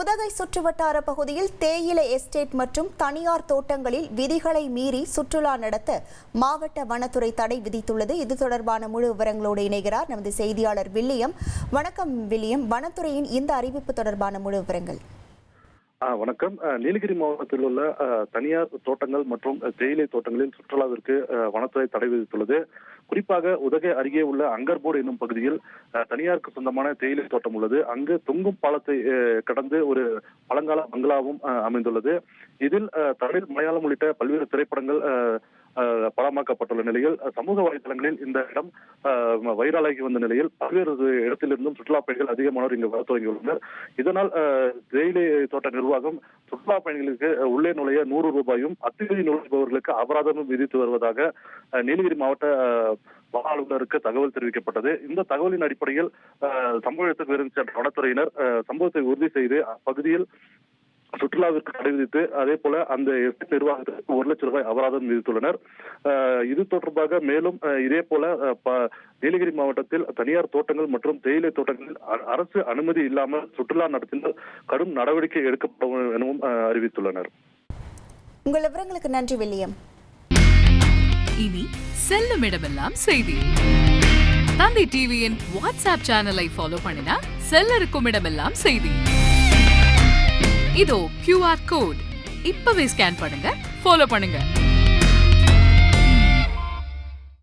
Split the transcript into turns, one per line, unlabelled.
உதகை சுற்றுவட்டார பகுதியில் தேயிலை எஸ்டேட் மற்றும் தனியார் தோட்டங்களில் விதிகளை மீறி சுற்றுலா நடத்த மாவட்ட வனத்துறை தடை விதித்துள்ளது. இது தொடர்பான முழு விவரங்களோடு இணைகிறார் நமது செய்தியாளர் வில்லியம். வணக்கம் வில்லியம், வனத்துறையின் இந்த அறிவிப்பு தொடர்பான முழு விவரங்கள்.
வணக்கம். நீலகிரி மாவட்டத்தில் உள்ள தனியார் தோட்டங்கள் மற்றும் தேயிலை தோட்டங்களில் சுற்றுலாவிற்கு வனத்துறை தடை விதித்துள்ளது. குறிப்பாக உதகை அருகே உள்ள அங்கர்போர்டு என்னும் பகுதியில் தனியாருக்கு சொந்தமான தேயிலை தோட்டம் உள்ளது. அங்கு தொங்கும் பாலத்தை கடந்து ஒரு பழங்கால பங்களாவும் அமைந்துள்ளது. இதில் தமிழ், மலையாளம் உள்ளிட்ட பல்வேறு திரைப்படங்கள் படமாக்கப்பட்டுள்ள நிலையில் சமூக வலைதளங்களில் இந்த இடம் வைரலாகி வந்த நிலையில் பல்வேறு இடத்திலிருந்தும் சுற்றுலா பயணிகள் அதிகமானோர் இங்கு வர தொடங்கியுள்ளனர். இதனால் தேயிலை தோட்ட நிர்வாகம் சுற்றுலா பயணிகளுக்கு உள்ளே நுழைய 100 ரூபாயும், அத்துமீறி நுழைபவர்களுக்கு அபராதமும் விதித்து வருவதாக நீலகிரி மாவட்ட வன அலுவலருக்கு தகவல் தெரிவிக்கப்பட்டது. இந்த தகவலின் அடிப்படையில் சம்பவ இடத்துக்கு விரைந்து சென்ற வனத்துறையினர் சம்பவத்தை உறுதி செய்து அப்பகுதியில் சுற்றுலாவிற்கு தடை விதித்து அதே போல அந்த நிர்வாகத்திற்கு 1 லட்சம் ரூபாய் அபராதம் விதித்துள்ளனர். இது தொடர்பாக மேலும் இதே போல நீலகிரி மாவட்டத்தில் தனியார் தோட்டங்கள் மற்றும் தேயிலை தோட்டங்களில் அரசு அனுமதி இல்லாமல் சுற்றுலா நடத்தினால் கடும் நடவடிக்கை எடுக்கப்படும் எனவும் அறிவித்துள்ளனர்.
உங்கள் விவரங்களுக்கு நன்றி வில்லியம்.
இனி செல்லும் இடமெல்லாம் செய்தி. தந்தி டிவியின் வாட்ஸ்அப் சேனலை ஃபாலோ பண்ணினா செல்லருக்கும் இடமெல்லாம் செய்தி. இதோ QR கோட் இப்பவே ஸ்கேன் பண்ணுங்க, ஃபாலோ பண்ணுங்க.